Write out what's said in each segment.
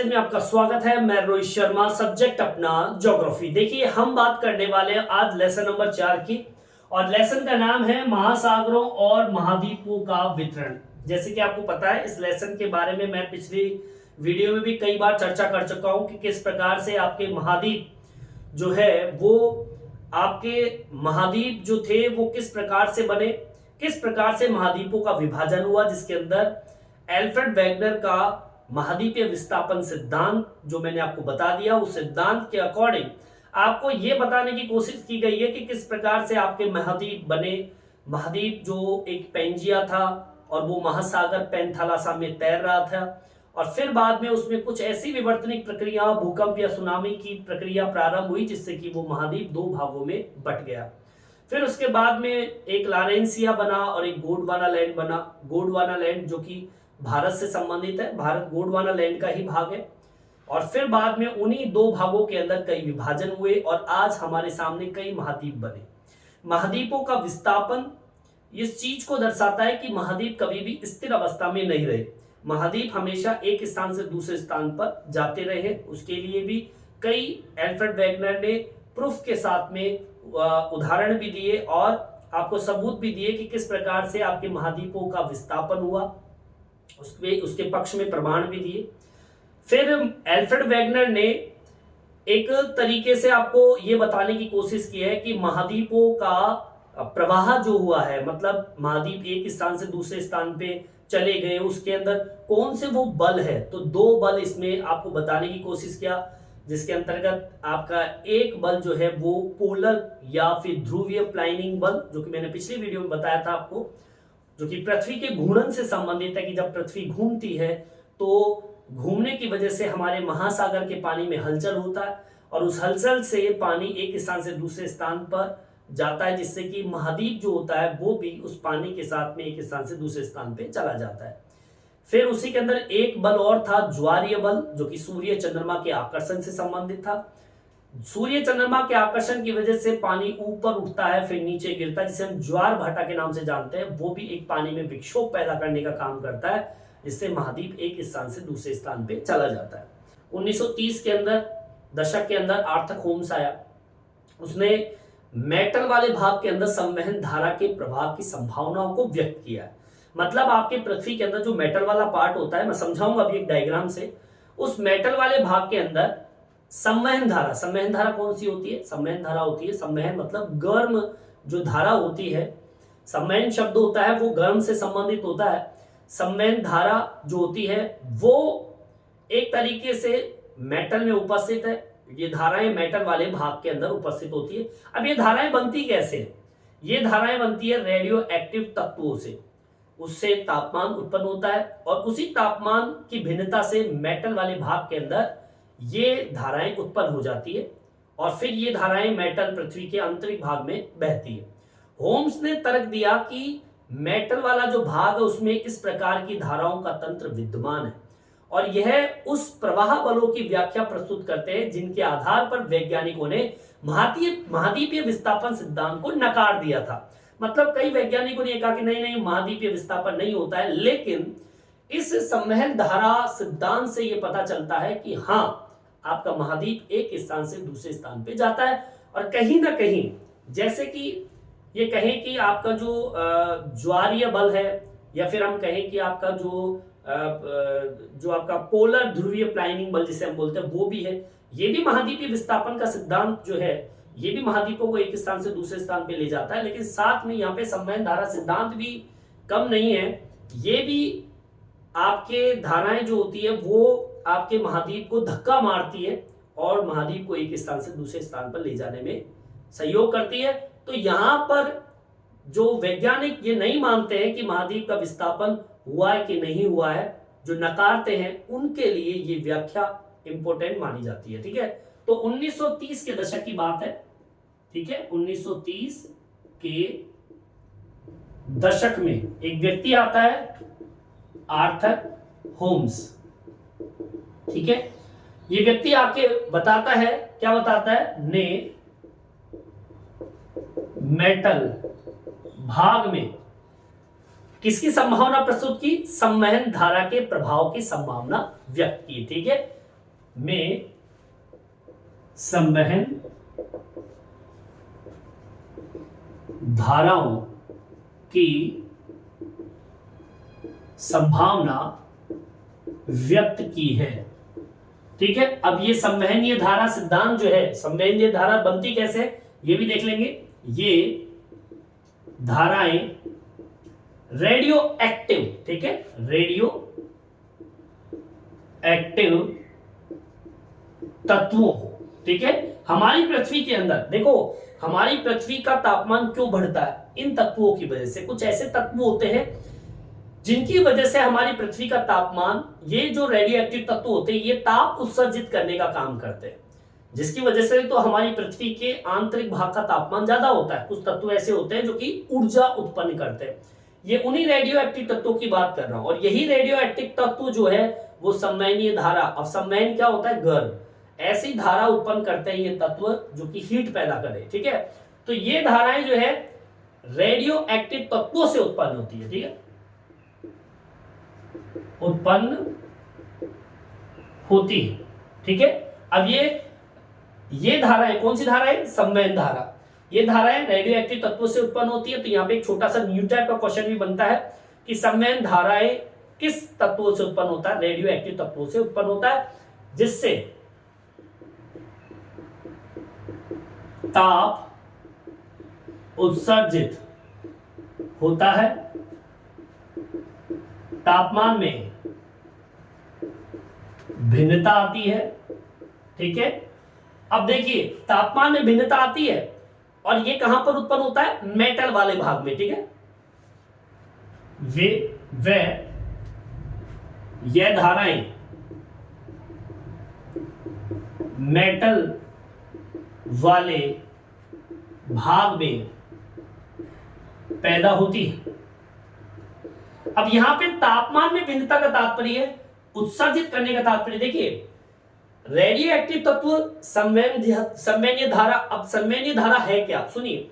Message में आपका स्वागत है। मैं रोहित शर्मा, सब्जेक्ट अपना ज्योग्राफी। देखिए, हम बात करने वाले हैं आज लेसन नंबर 4 की, और लेसन का नाम है महासागरों और महाद्वीपों का वितरण। जैसे कि आपको पता है, इस लेसन के बारे में मैं पिछली वीडियो में भी कई बार चर्चा कर चुका हूं कि किस प्रकार से आपके महाद्वीप जो है वो आपके महाद्वीप जो थे वो किस प्रकार से बने, किस प्रकार से महाद्वीपों का विभाजन हुआ, जिसके अंदर एल्फ्रेड वेगनर का महाद्वीपीय विस्थापन सिद्धांत जो मैंने आपको बता दिया, उस सिद्धांत के अकॉर्डिंग आपको यह बताने की कोशिश की गई है कि किस प्रकार से आपके महाद्वीप बने। महाद्वीप जो एक पेंजिया था और वो महासागर पेंथालासा में तैर रहा था, और फिर बाद में उसमें कुछ ऐसी विवर्तनिक प्रक्रिया, भूकंप या सुनामी की प्रक्रिया प्रारंभ हुई जिससे कि वो महाद्वीप दो भागों में बट गया। फिर उसके बाद में एक लॉरेंसिया बना और एक गोंडवाना लैंड बना। गोंडवाना लैंड जो कि भारत से संबंधित है, भारत गोंडवाना लैंड का ही भाग है। और फिर बाद में उन्हीं दो भागों के अंदर कई विभाजन हुए और आज हमारे सामने कई महाद्वीप बने। महाद्वीपों का विस्थापन इस चीज को दर्शाता है कि महाद्वीप कभी भी स्थिर अवस्था में नहीं रहे। महाद्वीप हमेशा एक स्थान से दूसरे स्थान पर जाते रहे। उसके लिए भी कई एल्फ्रेड वेगनर ने प्रूफ के साथ में उदाहरण भी दिए और आपको सबूत भी दिए कि किस प्रकार से आपके महाद्वीपों का विस्थापन हुआ। उसके पक्ष में प्रमाण भी दिए। फिर एल्फ्रेड वेगनर ने एक तरीके से आपको यह बताने की कोशिश की है कि महाद्वीपों का प्रवाह जो हुआ है, मतलब महाद्वीप एक स्थान से दूसरे स्थान पे चले गए, उसके अंदर कौन से वो बल है। तो दो बल इसमें आपको बताने की कोशिश किया, जिसके अंतर्गत आपका एक बल जो है वो पोलर या फिर ध्रुवीय प्लाइनिंग बल, जो कि मैंने पिछली वीडियो में बताया था आपको, जो कि पृथ्वी के घूर्णन से संबंधित है कि जब पृथ्वी घूमती है तो घूमने की वजह से हमारे महासागर के पानी में हलचल होता है और उस हलचल से पानी एक स्थान से दूसरे स्थान पर जाता है, जिससे कि महाद्वीप जो होता है वो भी उस पानी के साथ में एक स्थान से दूसरे स्थान पे चला जाता है। फिर उसी के अंदर एक बल और था, ज्वारीय बल, जो कि सूर्य चंद्रमा के आकर्षण से संबंधित था। सूर्य चंद्रमा के आकर्षण की वजह से पानी ऊपर उठता है फिर नीचे गिरता है, जिसे हम ज्वार भाटा के नाम से जानते हैं। वो भी एक पानी में विक्षोभ पैदा करने का काम करता है, जिससे महाद्वीप एक स्थान से दूसरे स्थान पे चला जाता है। 1930 के अंदर दशक के अंदर आर्थर होम्स आया। उसने मेटल वाले भाग के अंदर संवहन धारा के प्रभाव की संभावनाओं को व्यक्त किया है। मतलब आपके पृथ्वी के अंदर जो मेटल वाला पार्ट होता है, मैं समझाऊंगा अभी एक डायग्राम से, उस मेटल वाले भाग के अंदर संवहन धारा कौन सी होती है? संवहन धारा होती है, संवहन मतलब गर्म जो धारा होती है। संवहन शब्द होता है वो गर्म से संबंधित होता है। संवहन धारा जो होती है वो एक तरीके से मेटल में उपस्थित है। ये धाराएं मेटल वाले भाग के अंदर उपस्थित होती है। अब ये धाराएं बनती कैसे है? ये धाराएं बनती है रेडियो एक्टिव तत्वों से। उससे तापमान उत्पन्न होता है और उसी तापमान की भिन्नता से मेटल वाले भाग के अंदर ये धाराएं उत्पन्न हो जाती है और फिर ये धाराएं मेटल पृथ्वी के आंतरिक भाग में बहती है। होम्स ने तर्क दिया कि मेटल वाला जो भाग है उसमें इस प्रकार की धाराओं का तंत्र विद्यमान है और यह उस प्रवाह बलों की व्याख्या प्रस्तुत करते हैं जिनके आधार पर वैज्ञानिकों ने महाद्वीपीय विस्थापन सिद्धांत को नकार दिया था। मतलब कई वैज्ञानिकों ने कहा कि नहीं, महाद्वीपीय विस्थापन नहीं होता है, लेकिन इस संवहन धारा सिद्धांत से यह पता चलता है कि हाँ, आपका महाद्वीप एक स्थान से दूसरे स्थान पे जाता है। और कहीं ना कहीं जैसे कि ये कहें कि आपका जो ज्वारीय बल है, या फिर हम कहें कि आपका जो आपका पोलर ध्रुवीय प्लाइनिंग बल जिसे हम बोलते हैं वो भी है। ये भी महाद्वीपीय विस्थापन का सिद्धांत जो है ये भी महाद्वीपों को एक स्थान से दूसरे स्थान पे ले जाता है। लेकिन साथ में यहाँ पे संवहन धारा सिद्धांत भी कम नहीं है। ये भी आपके धाराएं जो होती है वो आपके महाद्वीप को धक्का मारती है और महाद्वीप को एक स्थान से दूसरे स्थान पर ले जाने में सहयोग करती है। तो यहां पर जो वैज्ञानिक ये नहीं मानते हैं कि महाद्वीप का विस्थापन हुआ है कि नहीं हुआ है, जो नकारते हैं, उनके लिए ये व्याख्या इंपॉर्टेंट मानी जाती है। ठीक है, तो 1930 के दशक की बात है। ठीक है, 1930 के दशक में एक व्यक्ति आता है, आर्थर होम्स। ठीक है, ये व्यक्ति आके बताता है, क्या बताता है? ने मेटल भाग में किसकी संभावना प्रस्तुत की? संवहन धारा के प्रभाव की संभावना व्यक्त की। ठीक है, में संवहन धाराओं की संभावना व्यक्त की है। ठीक है, अब ये संवहनीय धारा सिद्धांत जो है, संवहनीय धारा बनती कैसे है ये भी देख लेंगे। ये धाराएं रेडियो एक्टिव, ठीक है, रेडियो एक्टिव तत्वों, ठीक है, हमारी पृथ्वी के अंदर देखो, हमारी पृथ्वी का तापमान क्यों बढ़ता है? इन तत्वों की वजह से। कुछ ऐसे तत्व होते हैं जिनकी वजह से हमारी पृथ्वी का तापमान, ये जो रेडियो एक्टिव तत्व होते हैं, ये ताप उत्सर्जित करने का काम करते हैं, जिसकी वजह से तो हमारी पृथ्वी के आंतरिक भाग का तापमान ज्यादा होता है। कुछ तत्व ऐसे होते हैं जो कि ऊर्जा उत्पन्न करते हैं। ये उन्हीं रेडियो एक्टिव तत्वों की बात कर रहा हूं, और यही रेडियो एक्टिव तत्व जो है वो संवहनीय धारा, अब संवहन क्या होता है? गर्म, ऐसी धारा उत्पन्न करते हैं ये तत्व जो कि हीट पैदा करे। ठीक है, तो ये धाराएं जो है रेडियो एक्टिव तत्वों से उत्पन्न होती है। ठीक है, उत्पन्न होती है। ठीक है, अब ये धाराएं कौन सी धाराएं? संवहन धारा। ये धाराएं रेडियो एक्टिव तत्वों से उत्पन्न होती है। तो यहां पे एक छोटा सा न्यू टाइप का क्वेश्चन भी बनता है कि संवहन धाराएं किस तत्वों से उत्पन्न होता है? रेडियो एक्टिव तत्वों से उत्पन्न होता है, जिससे ताप उत्सर्जित होता है, तापमान में भिन्नता आती है। ठीक है, अब देखिए तापमान में भिन्नता आती है, और ये कहां पर उत्पन्न होता है? मेटल वाले भाग में। ठीक है, यह धाराएं मेटल वाले भाग में पैदा होती है। अब यहां पे तापमान में भिन्नता का तात्पर्य, उत्सर्जित करने का तात्पर्य, देखिए रेडियो एक्टिव तत्व संवहनीय धारा। अब संवहनीय धारा है क्या? सुनिए,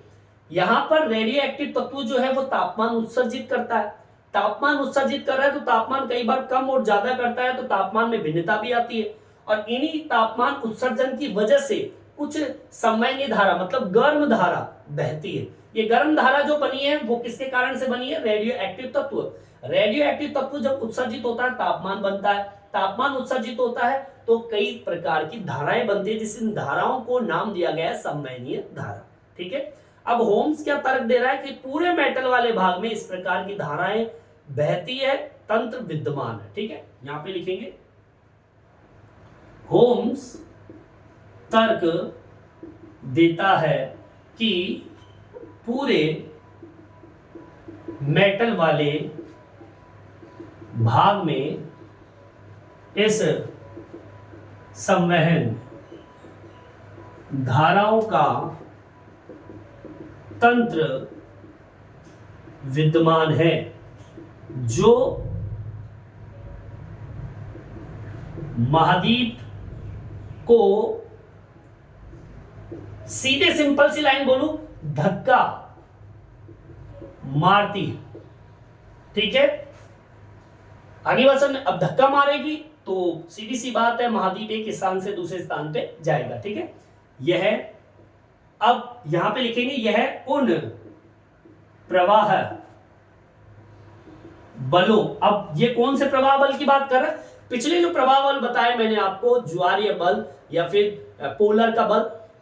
यहां पर रेडियो एक्टिव तत्व जो है वो तापमान उत्सर्जित करता है। तापमान उत्सर्जित कर रहा है तो तापमान कई बार कम और ज्यादा करता है, तो तापमान में भिन्नता भी आती है, और इन्हीं तापमान उत्सर्जन की वजह से कुछ संवहनीय धारा मतलब गर्म धारा बहती है। ये गर्म धारा जो बनी है वो किसके कारण से बनी है? रेडियो एक्टिव तत्व। रेडियो एक्टिव तत्व जब उत्सर्जित होता है तापमान बनता है, तापमान उत्सर्जित होता है तो कई प्रकार की धाराएं बनती है, जिस धाराओं को नाम दिया गया है संवहनीय धारा। ठीक है, अब होम्स क्या तर्क दे रहा है कि पूरे मेटल वाले भाग में इस प्रकार की धाराएं बहती है, तंत्र विद्यमान है। ठीक है, यहां पे लिखेंगे होम्स तर्क देता है कि पूरे मेटल वाले भाग में इस संवहन धाराओं का तंत्र विद्यमान है, जो महाद्वीप को सीधे सिंपल सी लाइन बोलूं, धक्का मारती। ठीक है, आगे वचन अब धक्का मारेगी तो सीधी सी बात है महाद्वीप एक स्थान से दूसरे स्थान पे जाएगा। ठीक है, यह अब यहां पे लिखेंगे यह उन प्रवाह बलों, अब ये कौन से प्रवाह बल की बात कर रहा है? पिछले जो प्रवाह बल बताए मैंने आपको, ज्वारीय बल या फिर पोलर का बल,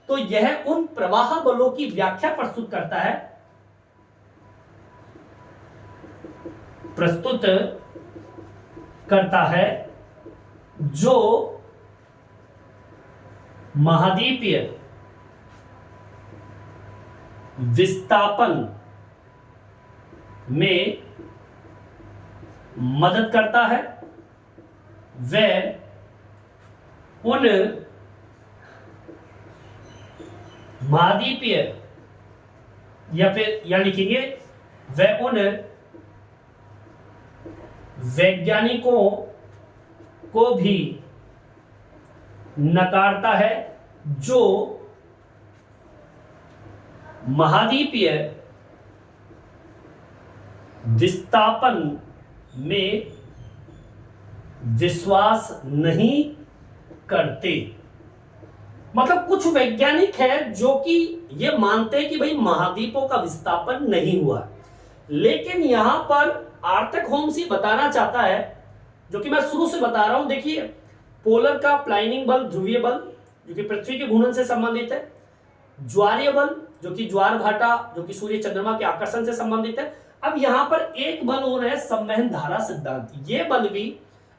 तो यह उन प्रवाह बलों की व्याख्या प्रस्तुत करता है जो महाद्वीपीय विस्थापन में मदद करता है। वह उन महाद्वीपीय या फिर या लिखेंगे वह उन वैज्ञानिकों को भी नकारता है जो महाद्वीपीय विस्थापन में विश्वास नहीं करते। मतलब कुछ वैज्ञानिक है जो कि ये मानते हैं कि भाई महाद्वीपों का विस्थापन नहीं हुआ, लेकिन यहां पर आर्थक होम्स ये बताना चाहता है, जो कि मैं शुरू से बता रहा हूं। देखिए, पोलर का प्लाइनिंग बल, ध्रुवीय बल, जो कि पृथ्वी के घूर्णन से संबंधित है। ज्वारीय बल, जो कि ज्वार भाटा, जो कि सूर्य चंद्रमा के आकर्षण से संबंधित है। अब यहां पर एक बल और है, संवहन धारा सिद्धांत। ये बल भी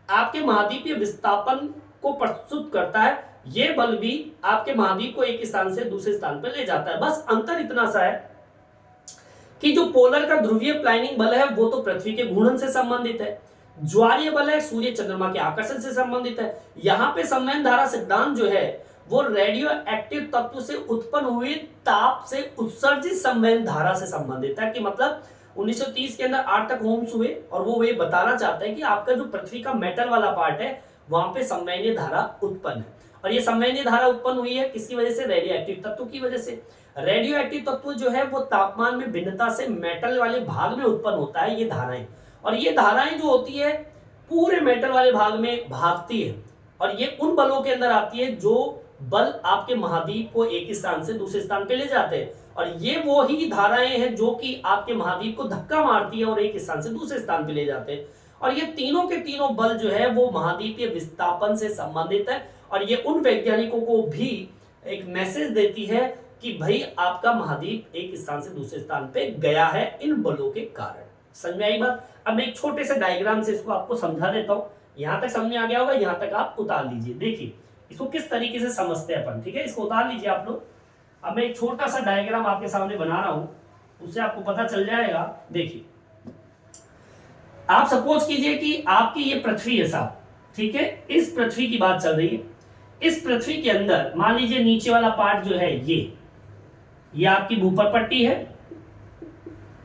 आपके महाद्वीपीय विस्थापन को प्रस्तुत करता है। ये बल भी आपके महाद्वीप को एक स्थान से दूसरे स्थान पर ले जाता है। बस अंतर इतना सा है कि जो पोलर का ध्रुवीय प्लाइनिंग बल है वो तो पृथ्वी के घूर्णन से संबंधित है, ज्वारीय बल है सूर्य चंद्रमा के आकर्षण से संबंधित है। यहां पे संवहन धारा सिद्धांत जो है वो रेडियो एक्टिव तत्व से उत्पन्न हुए ताप से उत्सर्जित संवहन धारा से संबंधित है। कि मतलब 1930 के अंदर आर्थक होम्स हुए और वो ये बताना चाहते हैं कि आपका जो पृथ्वी का मेटल वाला पार्ट है वहां पे संवहनीय धारा उत्पन्न है। और ये संवहनीय धारा उत्पन्न हुई है किसकी वजह से? रेडियो एक्टिव तत्व की वजह से। रेडियो एक्टिव तत्व जो है वो तापमान में भिन्नता से मेटल वाले भाग में उत्पन्न होता है, ये धाराएं। और ये धाराएं जो होती है पूरे मेटल वाले भाग में भागती है, और ये उन बलों के अंदर आती है जो बल आपके महाद्वीप को एक स्थान से दूसरे स्थान पे ले जाते हैं। और ये वो ही धाराएं हैं जो कि आपके महाद्वीप को धक्का मारती है और एक स्थान से दूसरे स्थान पे ले जाते हैं। और ये तीनों के तीनों बल जो है वो महाद्वीपीय विस्थापन से संबंधित है। और ये उन वैज्ञानिकों को भी एक मैसेज देती है कि भाई आपका महाद्वीप एक स्थान से दूसरे स्थान पे गया है इन बलों के कारण। समझ में आई बात? अब मैं एक छोटे से डायग्राम से इसको आपको समझा देता हूं। यहां तक समझ में आ गया होगा, यहां तक आप उतार लीजिए। देखिए इसको किस तरीके से समझते हैं अपन, ठीक है? इसको उतार लीजिए आप लोग। अब मैं एक छोटा सा डायग्राम आपके सामने बना रहा हूं, उससे आपको पता चल जाएगा। देखिए, आप सपोज कीजिए कि आपकी ये पृथ्वी है साहब, ठीक है? इस पृथ्वी की बात चल रही है। इस पृथ्वी के अंदर मान लीजिए नीचे वाला पार्ट जो है ये आपकी भूपर पट्टी है,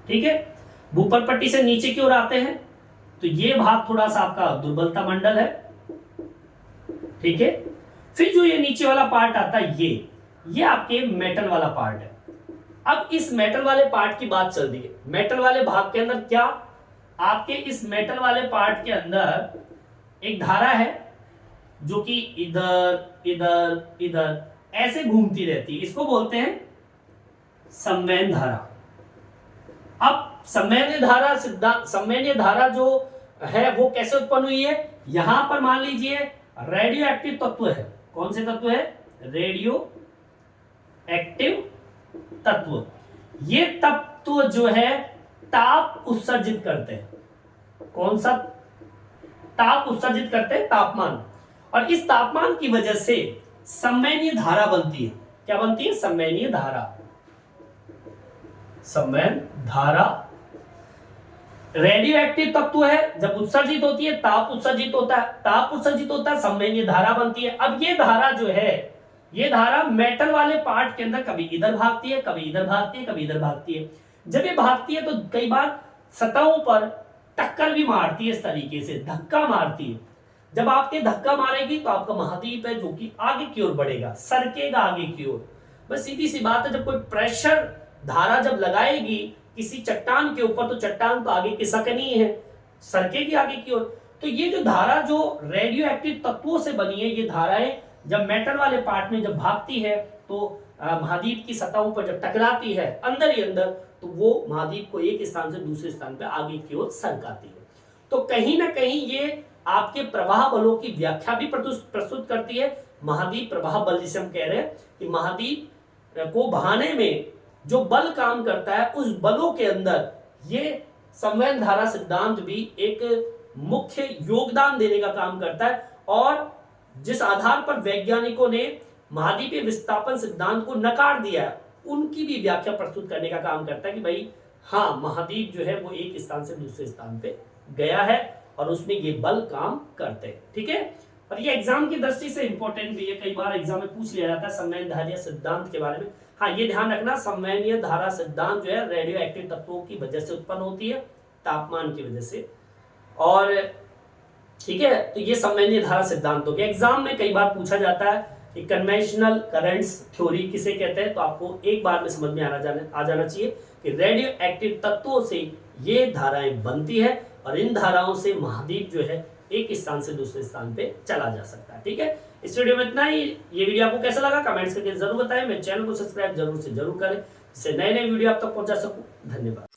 ठीक है? भूपर पट्टी से नीचे की ओर आते हैं तो ये भाग थोड़ा सा आपका दुर्बलता मंडल है, ठीक है? फिर जो ये नीचे वाला पार्ट आता है ये आपके मेटल वाला पार्ट है। अब इस मेटल वाले पार्ट की बात चल रही है। मेटल वाले भाग के अंदर क्या आपके इस मेटल वाले पार्ट के अंदर एक धारा है जो कि इधर इधर इधर ऐसे घूमती रहती है। इसको बोलते हैं संवहन धारा। अब संवहनीय धारा जो है वो कैसे उत्पन्न हुई है? यहां पर मान लीजिए रेडियो एक्टिव तत्व है। कौन से तत्व है? रेडियो एक्टिव तत्व। ये तत्व जो है ताप उत्सर्जित करते हैं। कौन सा ताप उत्सर्जित करते हैं? तापमान। और इस तापमान की वजह से संवहनीय धारा बनती है। क्या बनती है? संवहनीय धारा। संवहन धारा रेडियो एक्टिव तत्व है, जब उत्सर्जित होती है ताप उत्सर्जित होता है, ताप उत्सर्जित होता है, संवहनीय धारा बनती है। अब ये धारा जो है, ये धारा मेटल वाले पार्ट के अंदर कभी इधर भागती है, कभी इधर भागती है, कभी इधर भागती है। जब ये भागती है तो कई बार सतहों पर टक्कर भी मारती है, इस तरीके से धक्का मारती है। जब आपके धक्का मारेगी तो आपका महाद्वीप है जो कि आगे की ओर बढ़ेगा, सरकेगा आगे की ओर। बस सीधी सी बात है, जब कोई प्रेशर धारा जब लगाएगी किसी चट्टान के ऊपर तो चट्टान तो आगे खिसकनी है, सरकेगी आगे की ओर। तो ये जो धारा जो रेडियो एक्टिव तत्वों से बनी है, ये धाराएं जब मेटल वाले पार्ट में जब भागती है तो महाद्वीप की सतहों पर जब टकराती है अंदर ही अंदर, तो वो महाद्वीप को एक स्थान से दूसरे स्थान पर आगे की ओर सरकाती है। तो कहीं ना कहीं ये आपके प्रवाह बलों की व्याख्या भी प्रस्तुत करती है। महाद्वीप प्रवाह बल जिसे हम कह रहे हैं कि महाद्वीप को बहाने में जो बल काम करता है, उस बलों के अंदर ये संवहन धारा सिद्धांत भी एक मुख्य योगदान देने का काम करता है। और जिस आधार पर वैज्ञानिकों ने महाद्वीपीय विस्थापन सिद्धांत को नकार दिया है, उनकी भी व्याख्या प्रस्तुत करने का काम करता है कि भाई हाँ, महाद्वीप जो है वो एक स्थान से दूसरे स्थान पे गया है और उसमें ये बल काम करते हैं, ठीक है? और ये एग्जाम की दृष्टि से इंपॉर्टेंट भी है, कई बार एग्जाम में पूछ लिया जाता है संवहन धारा सिद्धांत के बारे में। हाँ, ये ध्यान रखना, संवहनीय धारा सिद्धांत जो है रेडियो एक्टिव तत्वों की वजह से उत्पन्न होती है, तापमान की वजह से। और ठीक है, तो ये संवहनीय धारा सिद्धांत हो गया। एग्जाम में कई बार पूछा जाता है एक कन्वेंशनल करंट्स थ्योरी किसे कहते हैं, तो आपको एक बार में समझ में आ जाना चाहिए कि रेडियो एक्टिव तत्वों से ये धाराएं बनती है और इन धाराओं से महाद्वीप जो है एक स्थान से दूसरे स्थान पे चला जा सकता है। ठीक है, इस वीडियो में इतना ही। ये वीडियो आपको कैसा लगा कमेंट्स करके जरूर बताएं। मेरे चैनल को सब्सक्राइब जरूर से जरूर करें, जिससे नए नए वीडियो आप तक पहुंचा सकूं। धन्यवाद।